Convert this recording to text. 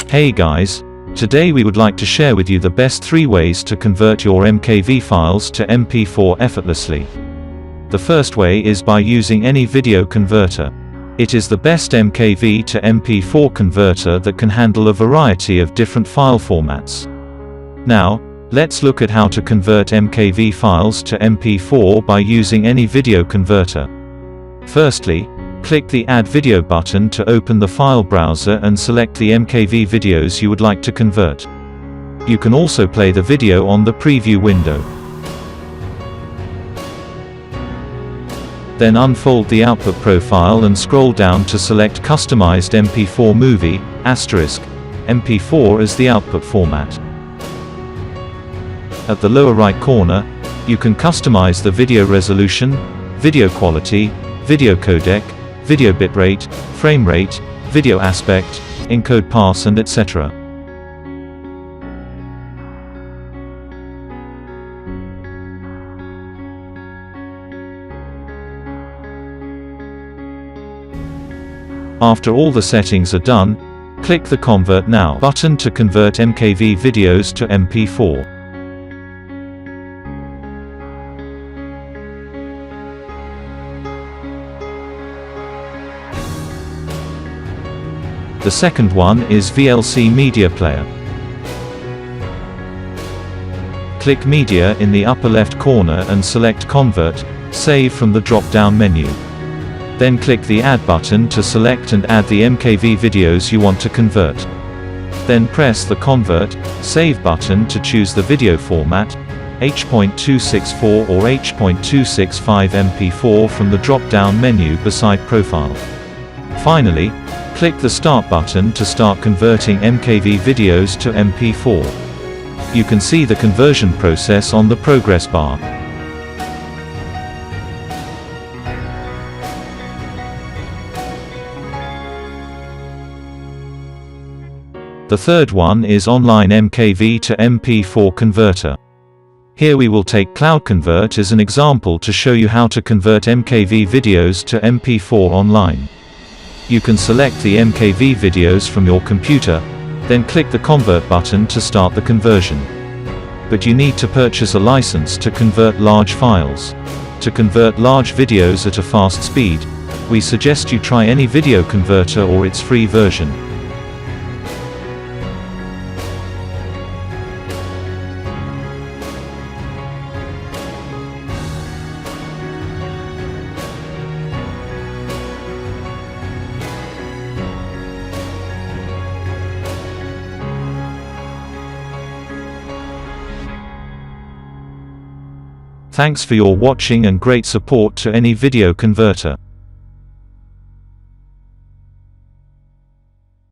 Hey guys, today we would like to share with you the best 3 ways to convert your MKV files to MP4 effortlessly. The first way is by using any video converter. It is the best MKV to MP4 converter that can handle a variety of different file formats. Now, let's look at how to convert MKV files to MP4 by using any video converter. Firstly, click the Add Video button to open the file browser and select the MKV videos you would like to convert. You can also play the video on the preview window. Then unfold the output profile and scroll down to select Customized MP4 Movie, MP4 as the output format. At the lower right corner, you can customize the video resolution, video quality, video codec, video bitrate, frame rate, video aspect, encode pass and etc. After all the settings are done, click the Convert Now button to convert MKV videos to MP4. The second one is VLC Media Player. Click Media in the upper left corner and select Convert, Save from the drop-down menu. Then click the Add button to select and add the MKV videos you want to convert. Then press the Convert, Save button to choose the video format, H.264 or H.265 MP4 from the drop-down menu beside Profile. Finally, click the Start button to start converting MKV videos to MP4. You can see the conversion process on the progress bar. The third one is Online MKV to MP4 Converter. Here we will take Cloud Convert as an example to show you how to convert MKV videos to MP4 online. You can select the MKV videos from your computer, then click the Convert button to start the conversion. But you need to purchase a license to convert large files. To convert large videos at a fast speed, we suggest you try any video converter or its free version. Thanks for your watching and great support to any video converter.